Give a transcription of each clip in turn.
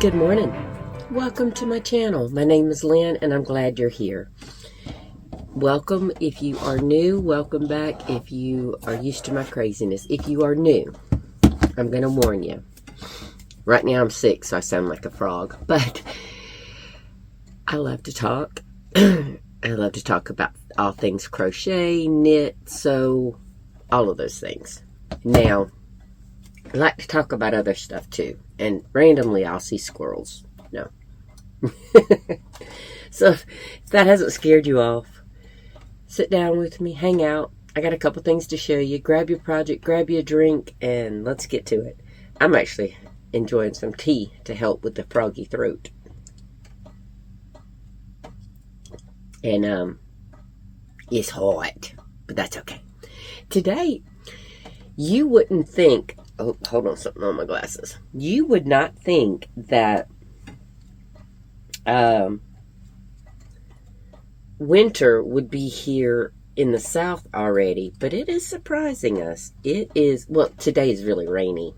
Good morning. Welcome to my channel. My name is Lynn and I'm glad you're here. Welcome if you are new. Welcome back if you are used to my craziness. If you are new, I'm going to warn you. Right now I'm sick, so I sound like a frog. But I love to talk. I love to talk about all things crochet, knit, sew, all of those things. Now, I like to talk about other stuff too. And randomly I'll see squirrels. No. So if that hasn't scared you off, sit down with me, hang out. I got a couple things to show you. Grab your project, grab you a drink, and let's get to it. I'm actually enjoying some tea to help with the froggy throat. And it's hot, but that's okay. Today, you wouldn't think, oh, hold on, something on my glasses. You would not think that winter would be here in the south already, but it is surprising us. It is, well, today is really rainy,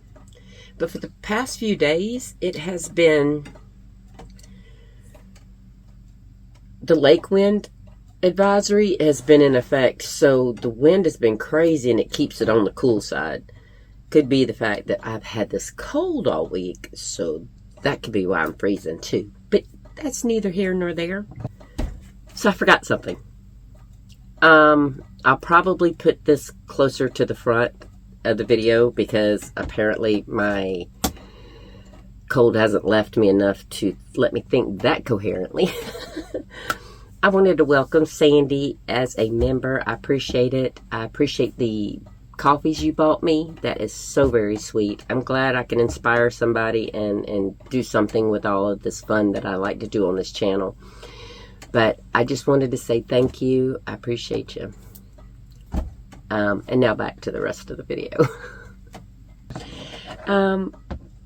but for the past few days, it has been, the lake wind advisory has been in effect, so the wind has been crazy and it keeps it on the cool side. Could be the fact that I've had this cold all week, so that could be why I'm freezing too. But that's neither here nor there. So I forgot something. I'll probably put this closer to the front of the video because apparently my cold hasn't left me enough to let me think that coherently. I wanted to welcome Sandy as a member. I appreciate it. I appreciate the coffees you bought me. That is so very sweet. I'm glad I can inspire somebody and do something with all of this fun that I like to do on this channel. But I just wanted to say thank you. I appreciate you. And now back to the rest of the video.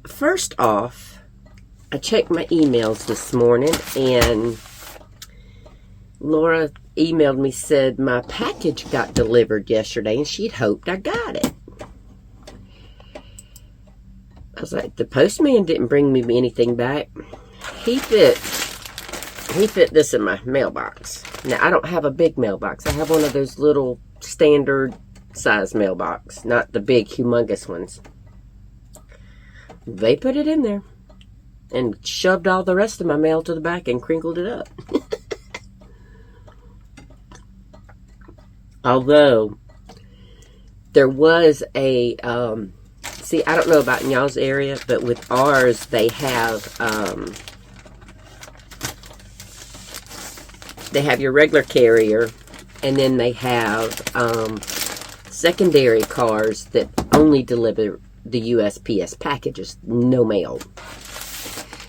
First off, I checked my emails this morning and Laura emailed me, said my package got delivered yesterday and she'd hoped I got it. I was like, the postman didn't bring me anything back. He fit this in my mailbox. Now, I don't have a big mailbox. I have one of those little standard size mailbox, not the big humongous ones. They put it in there and shoved all the rest of my mail to the back and crinkled it up. Although, there was a, see, I don't know about in y'all's area, but with ours, they have your regular carrier, and then they have secondary cars that only deliver the USPS packages, no mail.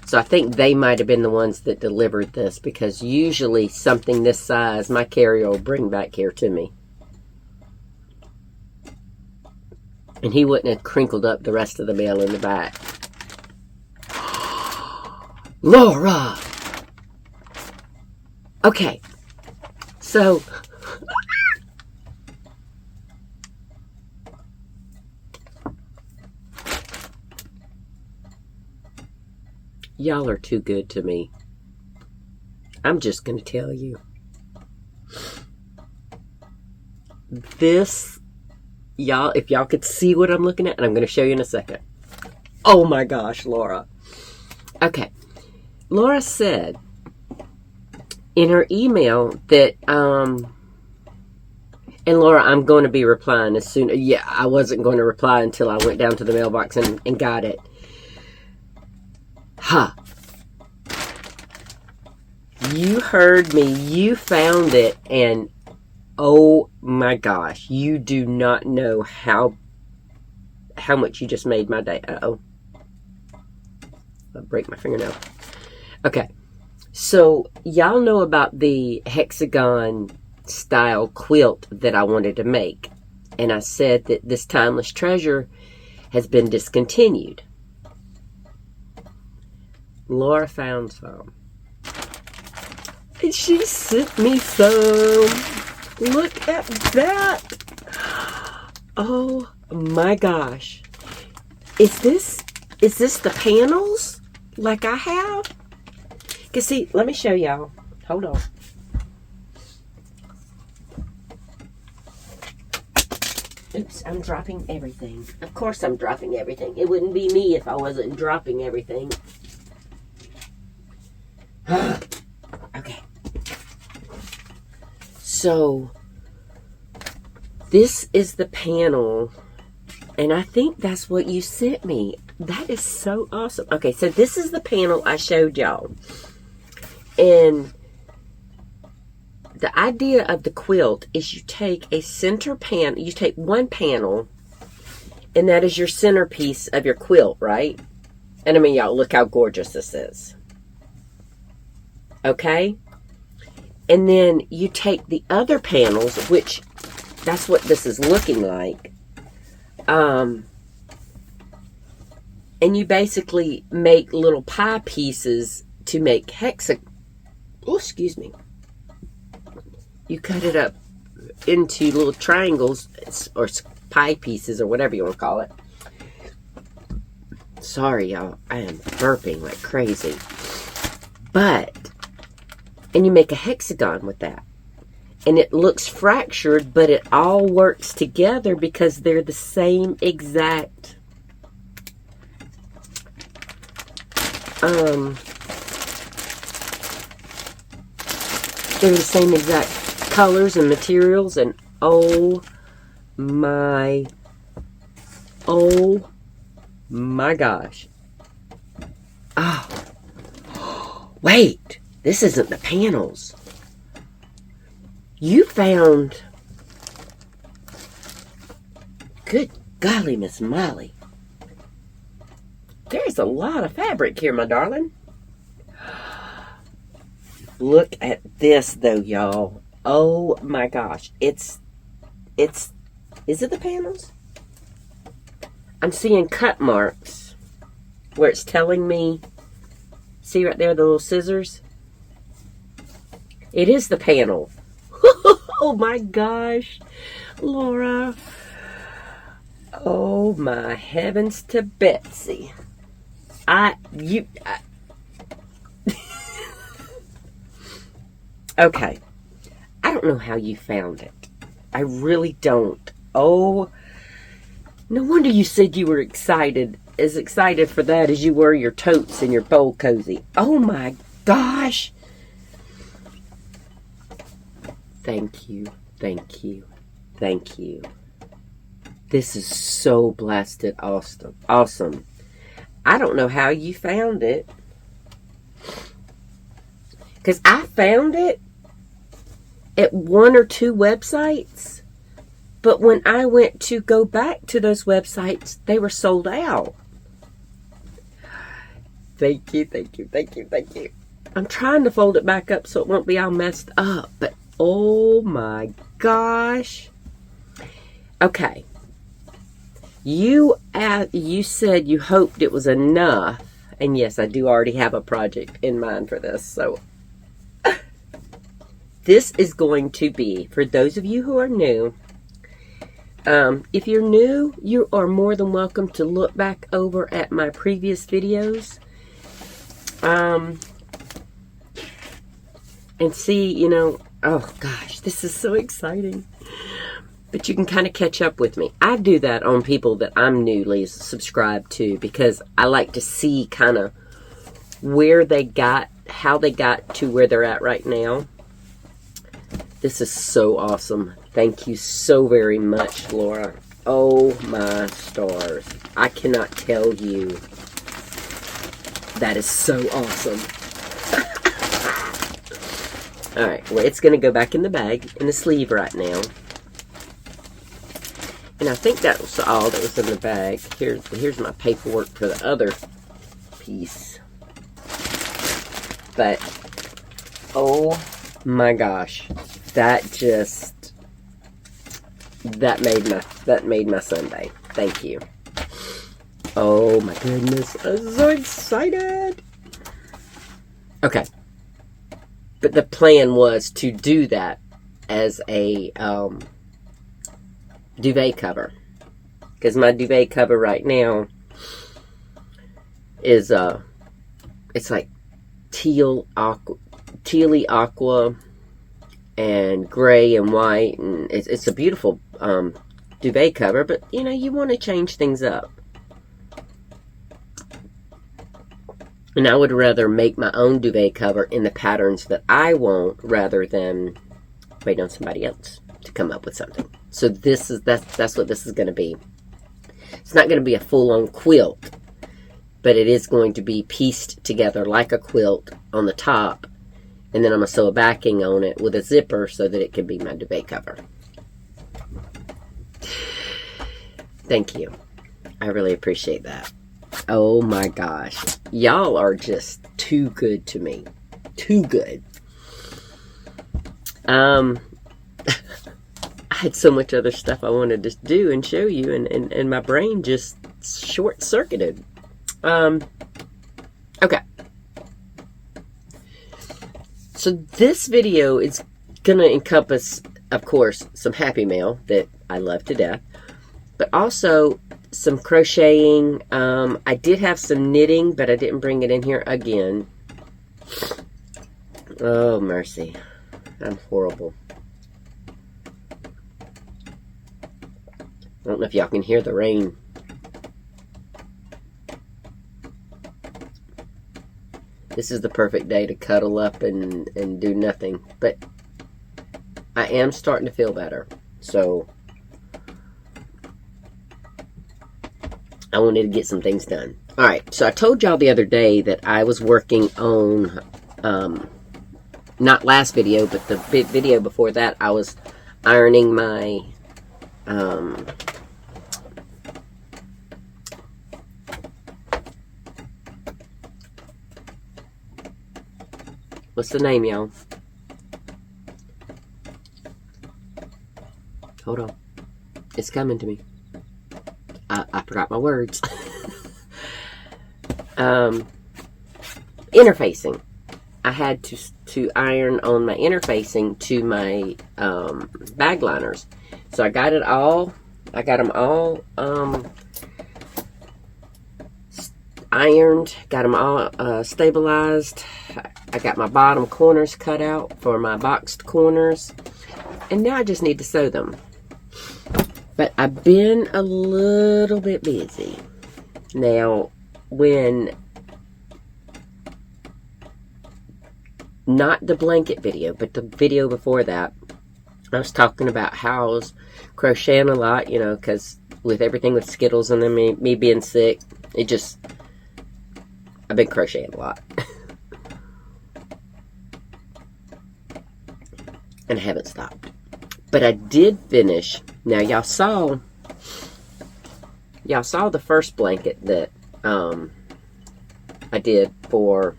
So I think they might have been the ones that delivered this, because usually something this size, my carrier will bring back here to me. And he wouldn't have crinkled up the rest of the mail in the back. Laura! Okay. So, y'all are too good to me. I'm just going to tell you. This, y'all, if y'all could see what I'm looking at, and I'm going to show you in a second. Oh my gosh, Laura. Okay. Laura said in her email that, and Laura, I'm going to be replying as soon, yeah, I wasn't going to reply until I went down to the mailbox and got it. Ha. You heard me. You found it. And oh my gosh. You do not know how much you just made my day. Uh-oh. I'll break my fingernail. Okay. So y'all know about the hexagon style quilt that I wanted to make. And I said that this timeless treasure has been discontinued. Laura found some. And she sent me some. Look at that. Oh my gosh. Is this the panels? like I have. Because see, let me show y'all. Hold on. Oops, I'm dropping everything. Of course I'm dropping everything. It wouldn't be me if I wasn't dropping everything. Okay. So, this is the panel. And I think that's what you sent me. That is so awesome. Okay, so this is the panel I showed y'all. And the idea of the quilt is you take a center panel, you take one panel, and that is your centerpiece of your quilt, right? And I mean, y'all, look how gorgeous this is. Okay? And then you take the other panels, which that's what this is looking like. And you basically make little pie pieces to make oh, excuse me. You cut it up into little triangles or pie pieces or whatever you want to call it. Sorry, y'all. I am burping like crazy. And you make a hexagon with that. And it looks fractured, but it all works together because they're the same exact they're the same exact colors and materials, and oh my gosh. Oh, wait, this isn't the panels. You found, good golly, Miss Molly, there's a lot of fabric here, my darling. Look at this, though, y'all. Oh, my gosh. Is it the panels? I'm seeing cut marks where it's telling me, see right there, the little scissors? It is the panel. Oh, my gosh. Laura. Oh, my heavens to Betsy. Okay. I don't know how you found it. I really don't. Oh, no wonder you said you were excited for that as you were your totes and your bowl cozy. Oh my gosh. Thank you. Thank you. Thank you. This is so blasted awesome. Awesome. I don't know how you found it. Because I found it at one or two websites. But when I went to go back to those websites, they were sold out. Thank you, thank you, thank you, thank you. I'm trying to fold it back up so it won't be all messed up. But oh my gosh. Okay. You said you hoped it was enough. And yes, I do already have a project in mind for this. So this is going to be, for those of you who are new, if you're new, you are more than welcome to look back over at my previous videos. And see, you know, oh gosh, this is so exciting. But you can kind of catch up with me. I do that on people that I'm newly subscribed to because I like to see kind of where they got, how they got to where they're at right now. This is so awesome. Thank you so very much, Laura. Oh my stars. I cannot tell you. That is so awesome. Alright, well, it's going to go back in the bag, in the sleeve right now. And I think that was all that was in the bag. Here's my paperwork for the other piece. But, oh my gosh. That made my Sunday. Thank you. Oh my goodness. I'm so excited. Okay. But the plan was to do that as a duvet cover. Because my duvet cover right now is it's like teal aqua, tealy aqua and gray and white, and it's a beautiful duvet cover, but you know, you want to change things up. And I would rather make my own duvet cover in the patterns that I want rather than wait on somebody else to come up with something. So that's what this is going to be. It's not going to be a full-on quilt, but it is going to be pieced together like a quilt on the top, and then I'm going to sew a backing on it with a zipper so that it can be my duvet cover. Thank you. I really appreciate that. Oh my gosh. Y'all are just too good to me. Too good. I had so much other stuff I wanted to do and show you, and my brain just short-circuited. Okay. So this video is going to encompass, of course, some Happy Mail that I love to death, but also some crocheting. I did have some knitting, but I didn't bring it in here again. Oh, mercy. I'm horrible. I don't know if y'all can hear the rain. This is the perfect day to cuddle up and do nothing. But I am starting to feel better. So I wanted to get some things done. Alright, so I told y'all the other day that I was working on, not last video, but the video before that, I was ironing my, what's the name, y'all? Hold on. It's coming to me. I forgot my words. Interfacing. I had to iron on my interfacing to my bag liners. So I got it all. I got them all ironed. Got them all stabilized. I got my bottom corners cut out for my boxed corners. And now I just need to sew them. But I've been a little bit busy. Now, when, not the blanket video, but the video before that, I was talking about how I was crocheting a lot, you know, because with everything with Skittles and then me being sick, it just, I've been crocheting a lot. And I haven't stopped. But I did finish. Now y'all saw the first blanket that I did for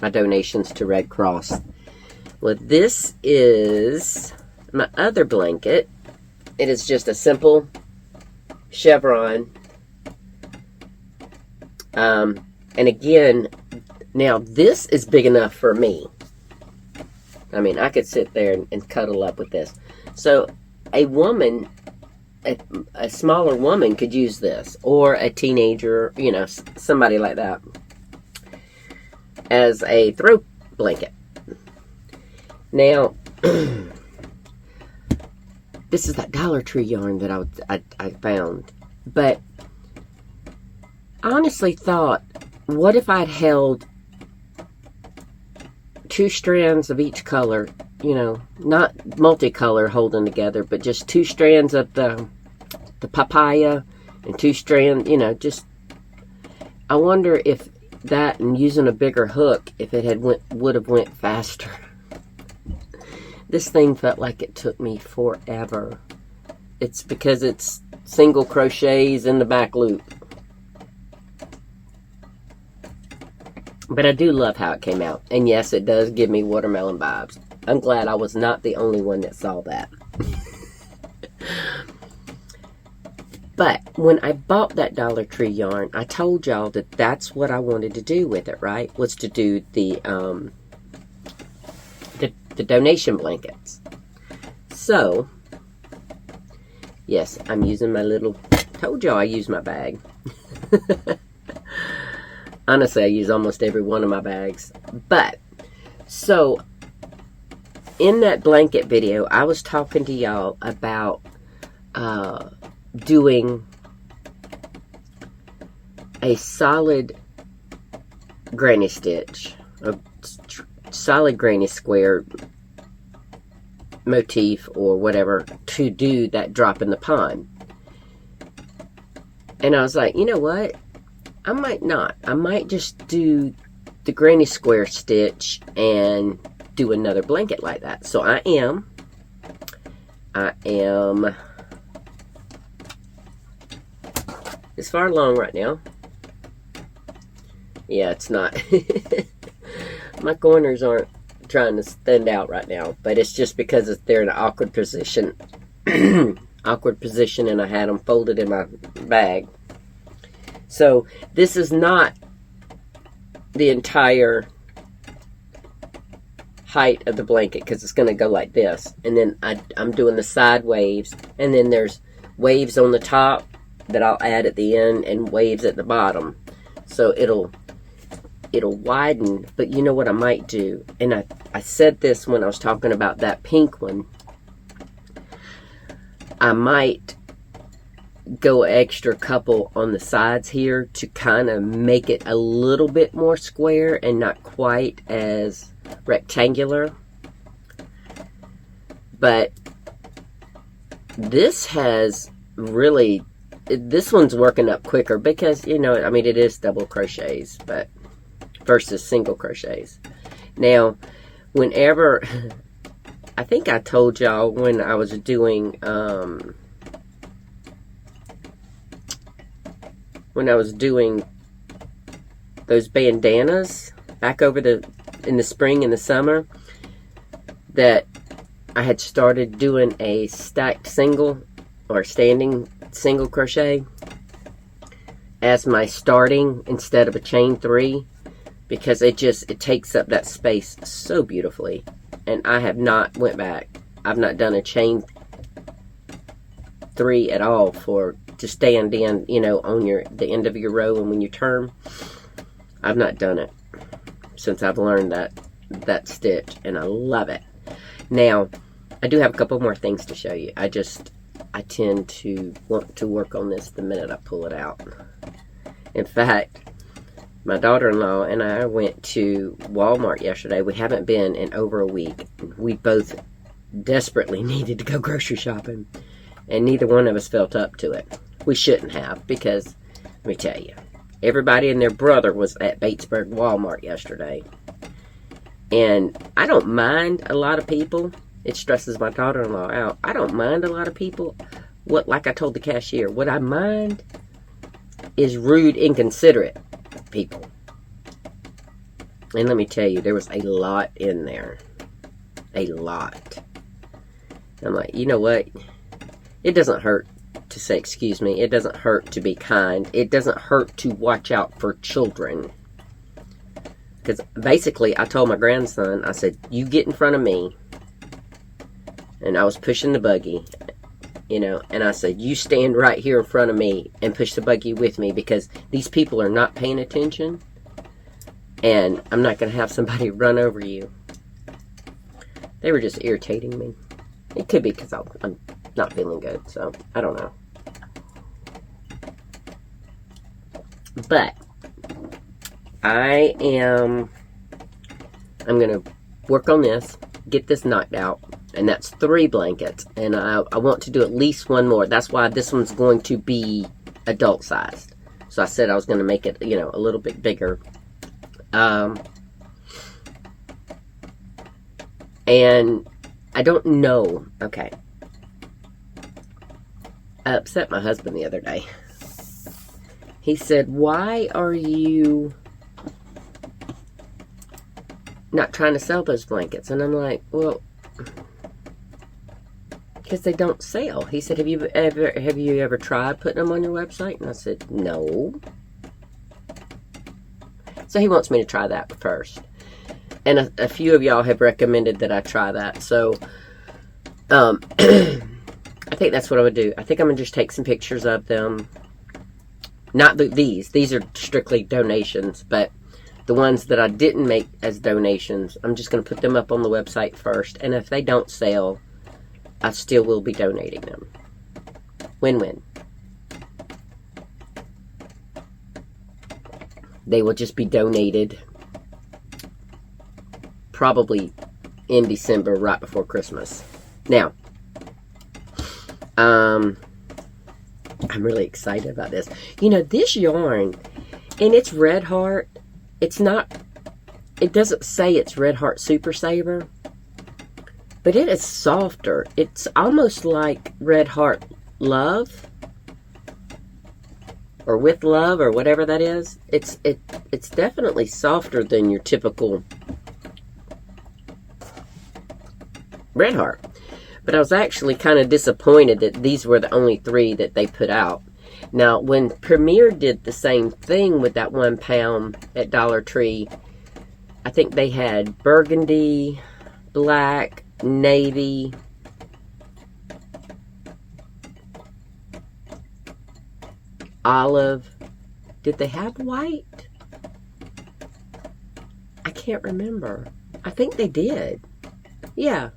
my donations to Red Cross. Well, this is my other blanket. It is just a simple chevron. And again, now this is big enough for me. I mean, I could sit there and cuddle up with this. So a woman, a smaller woman could use this, or a teenager, you know, somebody like that, as a throw blanket. Now, this is that Dollar Tree yarn that I found. But I honestly thought, what if I'd held 2 strands of each color, you know, not multicolor holding together, but just 2 strands of the papaya and 2 strands, you know, just, I wonder if that and using a bigger hook, if it had would have went faster. This thing felt like it took me forever. It's because it's single crochets in the back loop. But I do love how it came out. And yes, it does give me watermelon vibes. I'm glad I was not the only one that saw that. But when I bought that Dollar Tree yarn, I told y'all that that's what I wanted to do with it, right? Was to do the donation blankets. So, yes, I'm using my little, told y'all I use my bag. Honestly, I use almost every one of my bags. But, so, in that blanket video, I was talking to y'all about doing a solid granny stitch, a solid granny square motif or whatever to do that drop in the pond. And I was like, you know what? I might not. I might just do the granny square stitch and do another blanket like that. So I am it's far along right now. Yeah, it's not. My corners aren't trying to stand out right now, but it's just because they're in an awkward position. Awkward position, and I had them folded in my bag. So this is not the entire height of the blanket, because it's going to go like this, and then I'm doing the side waves, and then there's waves on the top that I'll add at the end and waves at the bottom, so it'll widen. But you know what I might do, and I said this when I was talking about that pink one, I might go extra couple on the sides here to kind of make it a little bit more square and not quite as rectangular. But this has really, this one's working up quicker because, you know, I mean, it is double crochets, but versus single crochets. Now, whenever, I think I told y'all when I was doing those bandanas back over in the spring and the summer, that I had started doing a stacked single or standing single crochet as my starting instead of a chain 3, because it takes up that space so beautifully. And I have not went back. I've not done a chain 3 at all to stand in, you know, on the end of your row, and when you turn. I've not done it since I've learned that stitch, and I love it. Now, I do have a couple more things to show you. I tend to want to work on this the minute I pull it out. In fact, my daughter-in-law and I went to Walmart yesterday. We haven't been in over a week. We both desperately needed to go grocery shopping, and neither one of us felt up to it. We shouldn't have, because, let me tell you, everybody and their brother was at Batesburg Walmart yesterday. And I don't mind a lot of people. It stresses my daughter-in-law out. I don't mind a lot of people. Like I told the cashier, what I mind is rude, inconsiderate people. And let me tell you, there was a lot in there. A lot. I'm like, you know what? It doesn't hurt to say excuse me. It doesn't hurt to be kind. It doesn't hurt to watch out for children. Because basically, I told my grandson, I said, you get in front of me. And I was pushing the buggy, you know, and I said, you stand right here in front of me and push the buggy with me, because these people are not paying attention, and I'm not going to have somebody run over you. They were just irritating me. It could be because I'm not feeling good, so I don't know. But I'm going to work on this, get this knocked out. And that's 3 blankets. And I want to do at least one more. That's why this one's going to be adult sized. So I said I was going to make it, you know, a little bit bigger. And I don't know. Okay. I upset my husband the other day. He said, why are you not trying to sell those blankets? And I'm like, well, because they don't sell. He said, have you ever tried putting them on your website? And I said, no. So he wants me to try that first. And a few of y'all have recommended that I try that. So I think that's what I'm going to do. I think I'm going to just take some pictures of them. Not these. These are strictly donations, but the ones that I didn't make as donations, I'm just going to put them up on the website first. And if they don't sell, I still will be donating them. Win-win. They will just be donated probably in December, right before Christmas. Now, I'm really excited about this. You know, this yarn, and it's Red Heart. It's not, it doesn't say it's Red Heart Super Saver, but it is softer. It's almost like Red Heart Love, or With Love, or whatever that is. It's definitely softer than your typical Red Heart. But I was actually kind of disappointed that these were the only 3 that they put out. Now, when Premier did the same thing with that 1 pound at Dollar Tree, I think they had burgundy, black, navy, olive. Did they have white? I can't remember. I think they did. Yeah.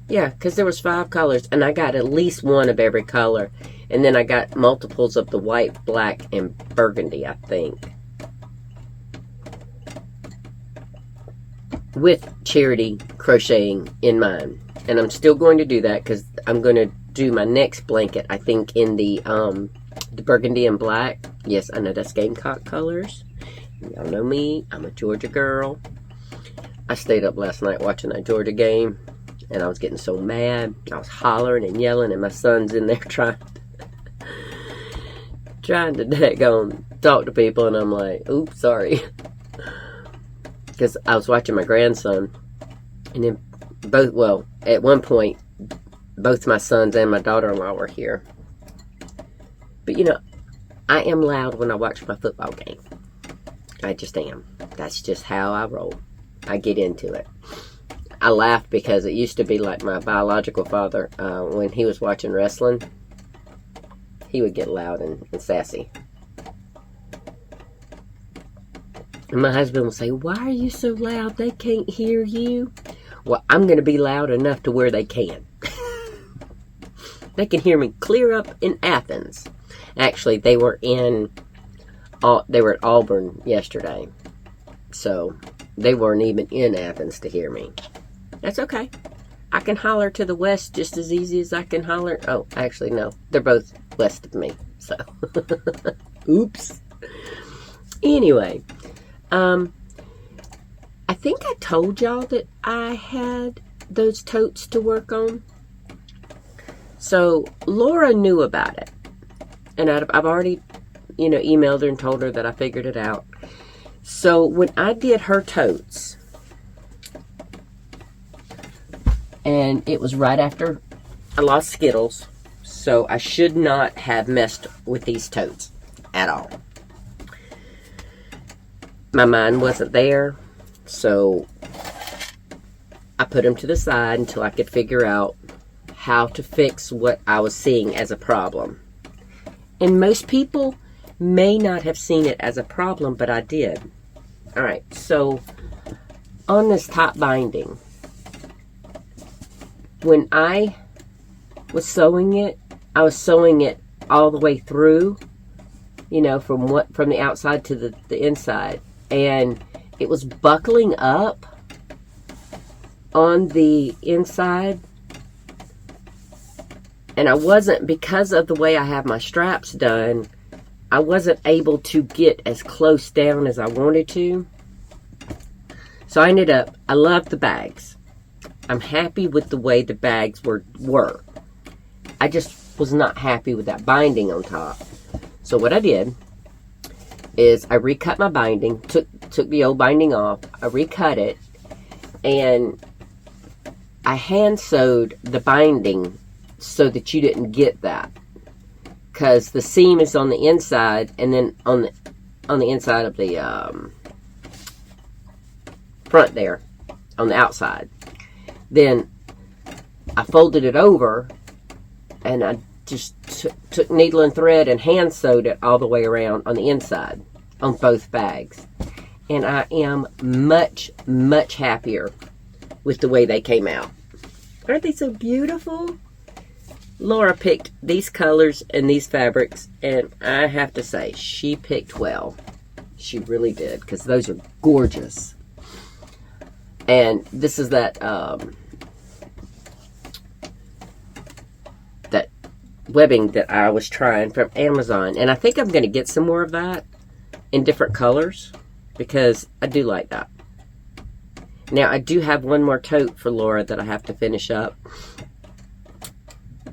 Yeah, because there was 5 colors, and I got at least 1 of every color. And then I got multiples of the white, black, and burgundy, I think. With charity crocheting in mind. And I'm still going to do that because I'm going to do my next blanket, I think, in the burgundy and black. Yes, I know that's Gamecock colors. Y'all know me. I'm a Georgia girl. I stayed up last night watching that Georgia game. And I was getting so mad. I was hollering and yelling, and my son's in there trying to daggone talk to people, and I'm like, oops, sorry. Because I was watching my grandson, and then at one point, both my sons and my daughter-in-law were here. But, you know, I am loud when I watch my football game. I just am. That's just how I roll. I get into it. I laugh because it used to be like my biological father, when he was watching wrestling, he would get loud and sassy. And my husband would say, why are you so loud? They can't hear you. Well, I'm going to be loud enough to where they can. They can hear me clear up in Athens. Actually, they were at Auburn yesterday. So they weren't even in Athens to hear me. That's okay. I can holler to the west just as easy as I can holler. Oh, actually, no. They're both west of me. So, oops. Anyway, I think I told y'all that I had those totes to work on. So, Laura knew about it. And I've already, emailed her and told her that I figured it out. So, when I did her totes, and it was right after I lost Skittles, so I should not have messed with these totes at all. My mind wasn't there, so I put them to the side until I could figure out how to fix what I was seeing as a problem. And most people may not have seen it as a problem, but I did. Alright, so on this top binding, when I was sewing it, I was sewing it all the way through, from the outside to the inside. And it was buckling up on the inside. And I wasn't, because of the way I have my straps done, I wasn't able to get as close down as I wanted to. So I love the bags. I'm happy with the way the bags were. I just was not happy with that binding on top. So what I did is I recut my binding, took the old binding off, I recut it, and I hand sewed the binding so that you didn't get that. Because the seam is on the inside, and then on the inside of the front there, on the outside. Then I folded it over, and I just took needle and thread and hand sewed it all the way around on the inside on both bags. And I am much, much happier with the way they came out. Aren't they so beautiful? Laura picked these colors and these fabrics, and I have to say, she picked well. She really did, because those are gorgeous. And this is that that webbing that I was trying from Amazon. And I think I'm going to get some more of that in different colors, because I do like that. Now, I do have one more tote for Laura that I have to finish up.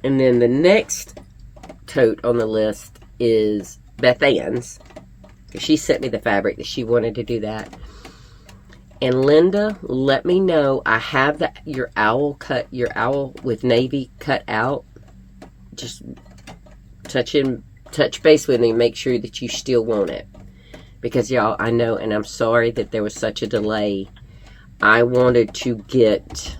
And then the next tote on the list is Beth Ann's, because she sent me the fabric that she wanted to do that. And Linda, let me know. I have your owl with navy cut out. Just touch base with me, make sure that you still want it. Because y'all, I know, and I'm sorry that there was such a delay. I wanted to get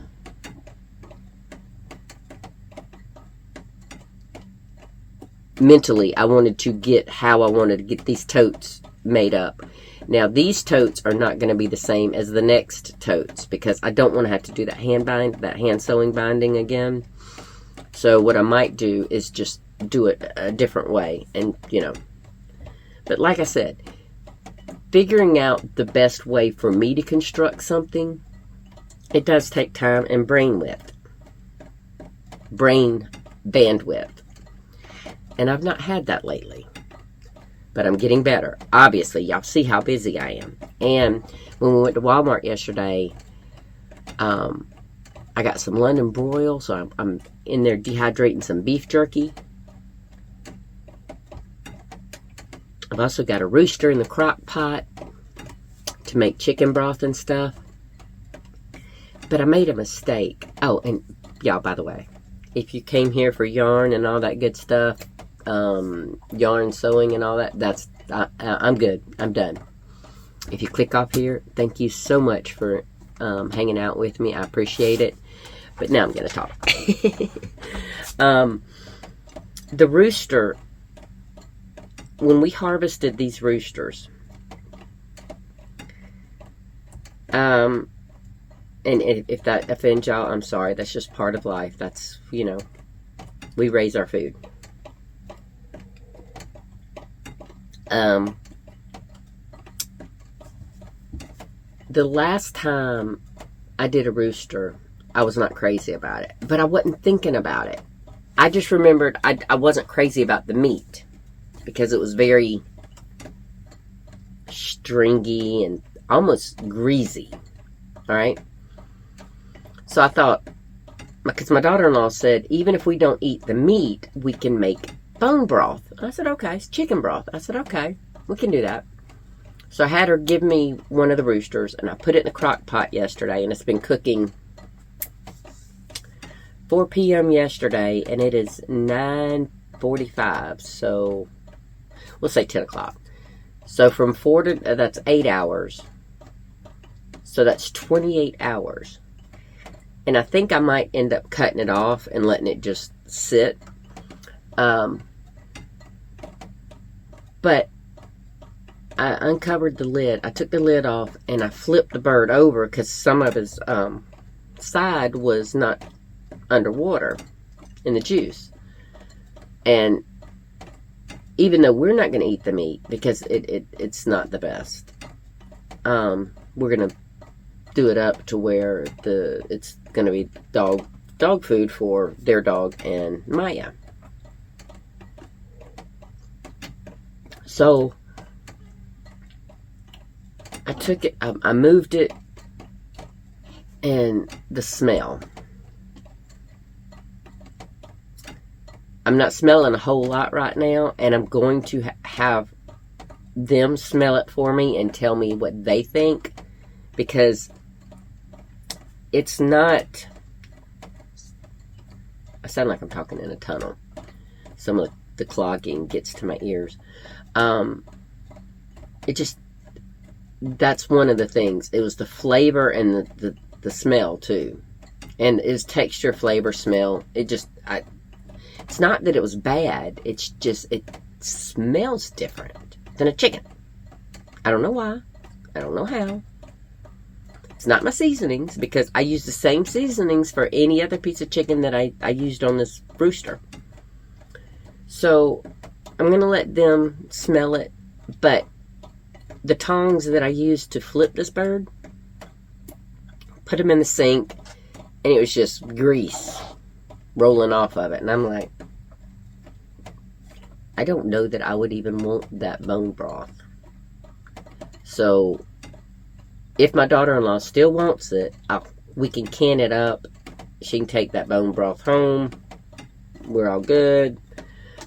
mentally, I wanted to get how I wanted to get these totes made up. Now, these totes are not going to be the same as the next totes, because I don't want to have to do that hand sewing binding again. So what I might do is just do it a different way, and but like I said, figuring out the best way for me to construct something, it does take time and brain bandwidth. And I've not had that lately. But I'm getting better. Obviously, y'all see how busy I am. And when we went to Walmart yesterday, I got some London broil, so I'm in there dehydrating some beef jerky. I've also got a rooster in the crock pot to make chicken broth and stuff. But I made a mistake. Oh, and y'all, by the way, if you came here for yarn and all that good stuff, yarn sewing and all that, I'm good. I'm done. If you click off here, thank you so much for hanging out with me. I appreciate it. But now I'm going to talk. The rooster, when we harvested these roosters, and if that offends y'all, I'm sorry. That's just part of life. That's, we raise our food. The last time I did a rooster, I was not crazy about it, but I wasn't thinking about it. I just remembered I wasn't crazy about the meat, because it was very stringy and almost greasy. All right. So I thought, because my daughter-in-law said, even if we don't eat the meat, we can make bone broth. I said, okay. It's chicken broth. I said, okay, we can do that. So I had her give me one of the roosters, and I put it in the crock pot yesterday, and it's been cooking 4 p.m. yesterday, and it is 9:45, so we'll say 10 o'clock. So from 4 to, that's 8 hours. So that's 28 hours. And I think I might end up cutting it off and letting it just sit. But I uncovered the lid. I took the lid off and I flipped the bird over because some of his side was not underwater in the juice. And even though we're not going to eat the meat because it's not the best, we're going to do it up to where it's going to be dog food for their dog and Maya. So I took it, I moved it, and the smell. I'm not smelling a whole lot right now, and I'm going to have them smell it for me and tell me what they think, because it's not, I sound like I'm talking in a tunnel. Some of the clogging gets to my ears. That's one of the things. It was the flavor and the smell too. And it's texture, flavor, smell. It's not that it was bad. It's just, it smells different than a chicken. I don't know why. I don't know how. It's not my seasonings, because I use the same seasonings for any other piece of chicken that I used on this rooster. So I'm going to let them smell it. But the tongs that I used to flip this bird, put them in the sink, and it was just grease rolling off of it. And I'm like, I don't know that I would even want that bone broth. So if my daughter-in-law still wants it, we can can it up. She can take that bone broth home. We're all good.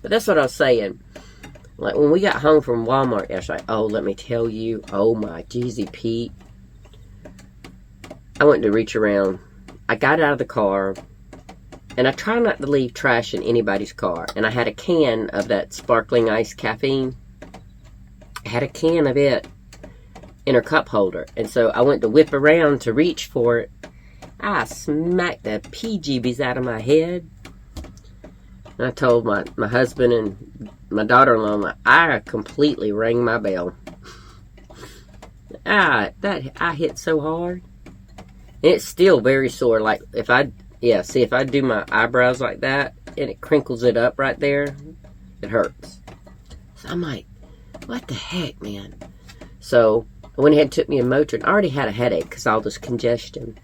But that's what I was saying. Like, when we got home from Walmart yesterday, oh, let me tell you, oh my Jeezy Pete. I went to reach around. I got out of the car, and I try not to leave trash in anybody's car. And I had a can of that sparkling ice caffeine. I had a can of it in her cup holder. And so I went to whip around to reach for it. I smacked the PGBs out of my head. And I told my husband and my daughter-in-law, I completely rang my bell. I hit so hard. And it's still very sore. Like, if I do my eyebrows like that, and it crinkles it up right there, it hurts. So I'm like, what the heck, man? So I went ahead and took me a Motrin. I already had a headache because all this congestion.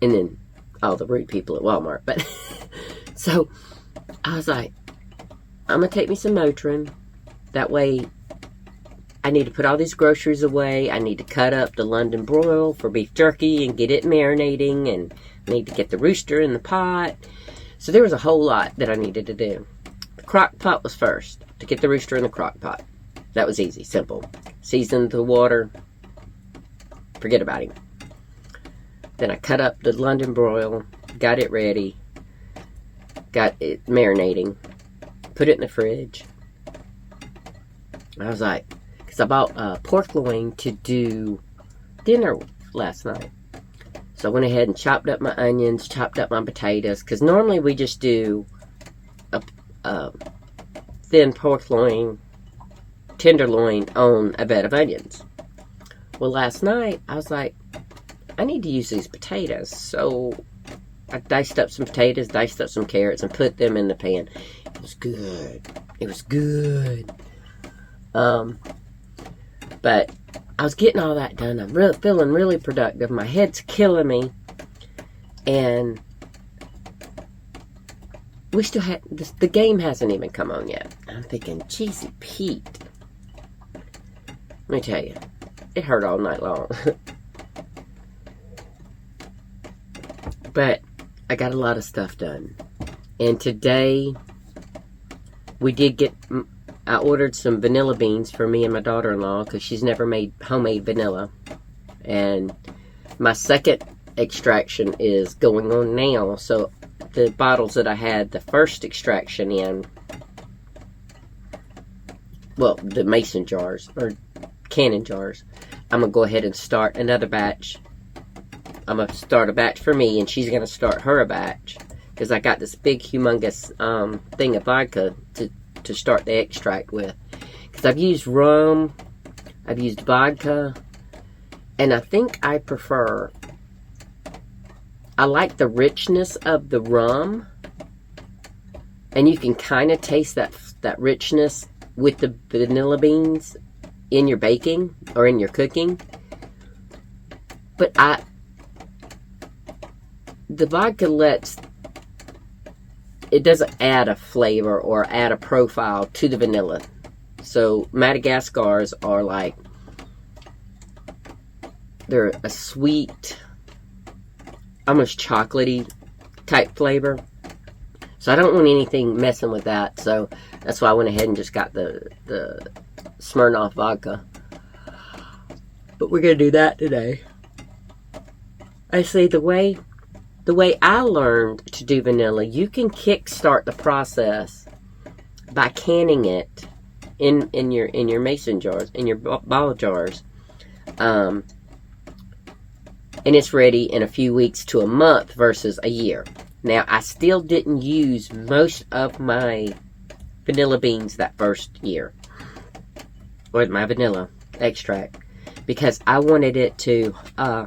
And then all the rude people at Walmart. But so I was like, I'm going to take me some Motrin. That way, I need to put all these groceries away. I need to cut up the London broil for beef jerky and get it marinating. And I need to get the rooster in the pot. So there was a whole lot that I needed to do. The crock pot was first, to get the rooster in the crock pot. That was easy, simple. Seasoned the water. Forget about him. Then I cut up the London broil, got it ready, got it marinating, put it in the fridge. I was like, because I bought pork loin to do dinner last night. So I went ahead and chopped up my onions, chopped up my potatoes, because normally we just do a thin pork loin, tenderloin on a bed of onions. Well, last night I was like, I need to use these potatoes. So I diced up some potatoes, diced up some carrots, and put them in the pan. It was good. It was good. But I was getting all that done. I'm feeling really productive. My head's killing me. And we still had, the game hasn't even come on yet. I'm thinking, Jeezy Pete. Let me tell you, it hurt all night long. But I got a lot of stuff done. And today, I ordered some vanilla beans for me and my daughter-in-law because she's never made homemade vanilla. And my second extraction is going on now. So the bottles that I had the first extraction in, well, the mason jars, or canning jars, I'm going to go ahead and start another batch. I'm going to start a batch for me, and she's going to start her a batch. Because I got this big, humongous thing of vodka to start the extract with. Because I've used rum, I've used vodka, and I think I prefer, I like the richness of the rum, and you can kind of taste that richness with the vanilla beans in your baking or in your cooking. But the vodka it doesn't add a flavor or add a profile to the vanilla. So Madagascars are like, they're a sweet, almost chocolatey type flavor. So I don't want anything messing with that. So that's why I went ahead and just got the Smirnoff vodka. But we're going to do that today. I say the way I learned to do vanilla, you can kickstart the process by canning it in your mason jars, in your ball jars. And it's ready in a few weeks to a month versus a year. Now, I still didn't use most of my vanilla beans that first year, or my vanilla extract, because I wanted it to I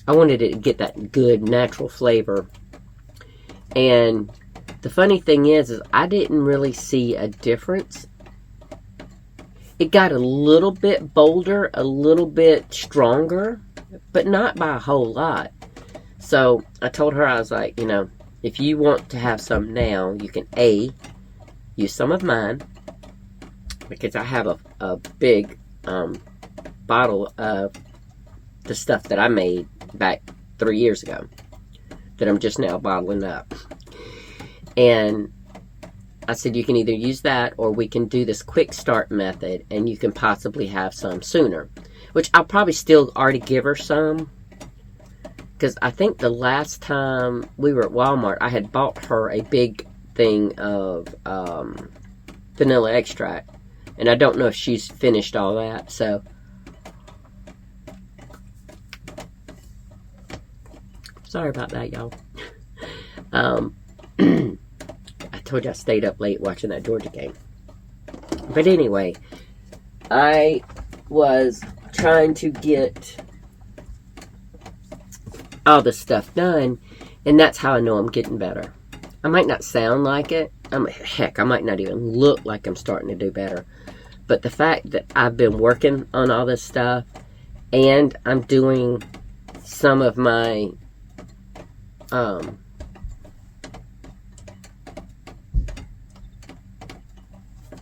wanted it to get that good natural flavor. And the funny thing is I didn't really see a difference. It got a little bit bolder, a little bit stronger, but not by a whole lot. So I told her, I was like, you know, if you want to have some now, you can use some of mine, because I have a big bottle of the stuff that I made back 3 years ago that I'm just now bottling up. And I said, you can either use that, or we can do this quick start method, and you can possibly have some sooner. Which I'll probably still already give her some, because I think the last time we were at Walmart, I had bought her a big thing of vanilla extract. And I don't know if she's finished all that, so. Sorry about that, y'all. I told you I stayed up late watching that Georgia game. But anyway, I was trying to get all this stuff done, and that's how I know I'm getting better. I might not sound like it. Heck, I might not even look like I'm starting to do better. But the fact that I've been working on all this stuff, and I'm doing some of my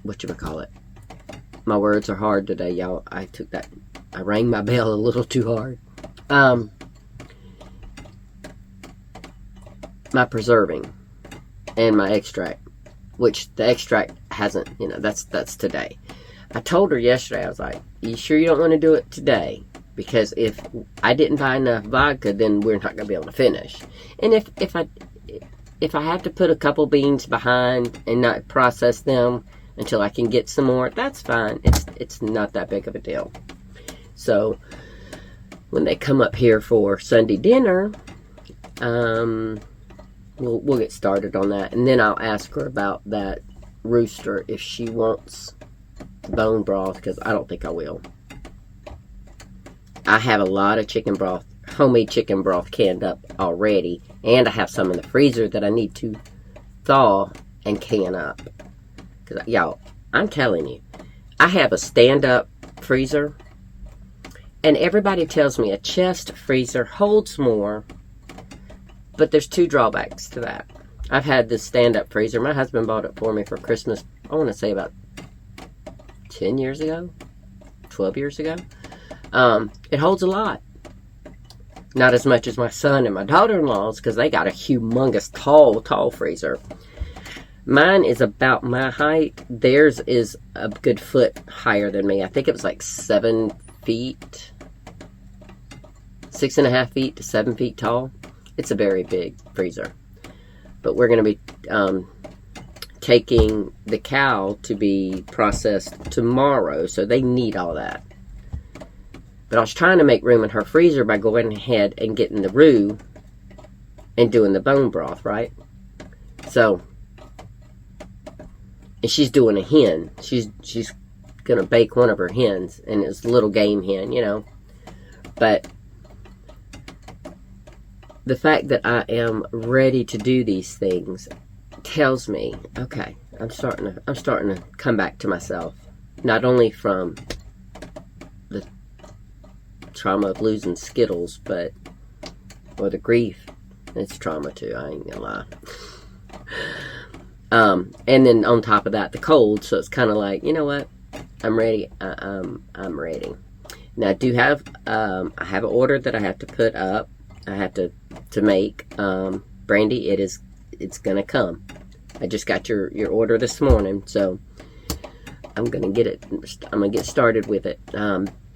whatchamacallit. My words are hard today, y'all. I rang my bell a little too hard. My preserving and my extract, which the extract hasn't, you know, that's today. I told her yesterday, I was like, you sure you don't want to do it today? Because if I didn't buy enough vodka, then we're not going to be able to finish. And if I have to put a couple beans behind and not process them until I can get some more, that's fine. It's not that big of a deal. So when they come up here for Sunday dinner, we'll get started on that, and then I'll ask her about that rooster if she wants the bone broth, because I don't think I will. I have a lot of chicken broth, homemade chicken broth canned up already, and I have some in the freezer that I need to thaw and can up. Because, y'all, I'm telling you, I have a stand-up freezer, and everybody tells me a chest freezer holds more, but there's two drawbacks to that. I've had this stand-up freezer. My husband bought it for me for Christmas, I want to say about 10 years ago, 12 years ago. It holds a lot. Not as much as my son and my daughter-in-law's, because they got a humongous, tall freezer. Mine is about my height. Theirs is a good foot higher than me. I think it was like 7 feet, 6.5 feet to 7 feet tall. It's a very big freezer. But we're going to be taking the cow to be processed tomorrow, so they need all that. But I was trying to make room in her freezer by going ahead and getting the roux and doing the bone broth, right? So, and she's doing a hen. She's going to bake one of her hens, and it's a little game hen, you know. But the fact that I am ready to do these things tells me, okay, I'm starting to come back to myself. Not only from the trauma of losing Skittles, or the grief. It's trauma too, I ain't gonna lie. And then on top of that, the cold, so it's kind of like, you know what, I'm ready, I'm ready. Now I do have, I have an order that I have to put up, I have to make, Brandy, it's gonna come. I just got your order this morning, so I'm gonna get started with it.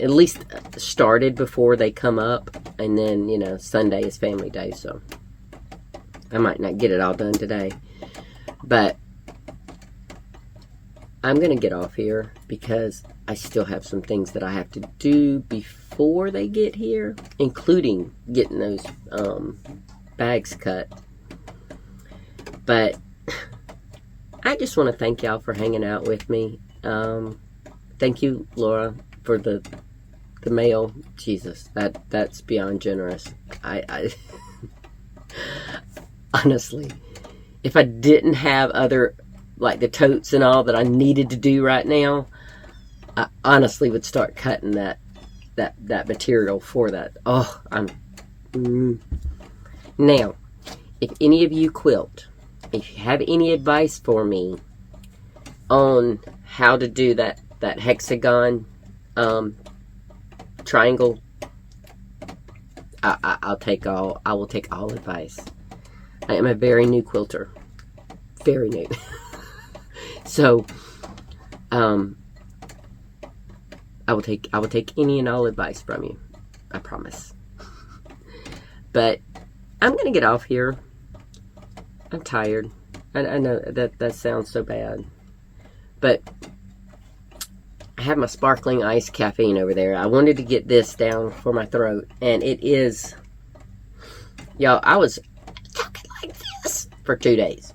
At least started before they come up, and then, you know, Sunday is family day, so I might not get it all done today. But I'm gonna get off here because I still have some things that I have to do before before they get here, including getting those bags cut. But I just want to thank y'all for hanging out with me. Thank you, Laura, for the mail. Jesus, that's beyond generous. I honestly, if I didn't have other, like the totes and all that I needed to do right now, I honestly would start cutting that material for that. Oh, Now, if any of you quilt, if you have any advice for me on how to do that hexagon triangle, I will take all advice. I am a very new quilter. Very new. So, I will take any and all advice from you. I promise. But I'm going to get off here. I'm tired. I know that sounds so bad. But I have my sparkling iced caffeine over there. I wanted to get this down for my throat. And it is... Y'all, I was talking like this for 2 days.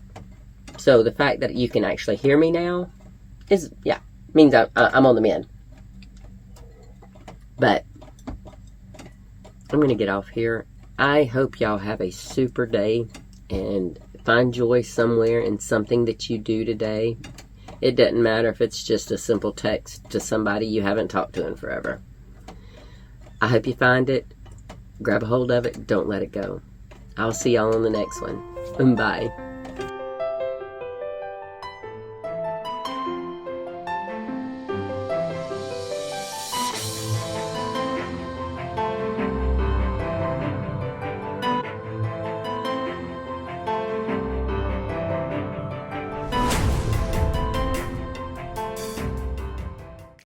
So the fact that you can actually hear me now is, yeah, means I'm on the mend. But I'm going to get off here. I hope y'all have a super day and find joy somewhere in something that you do today. It doesn't matter if it's just a simple text to somebody you haven't talked to in forever. I hope you find it. Grab a hold of it. Don't let it go. I'll see y'all on the next one. Bye.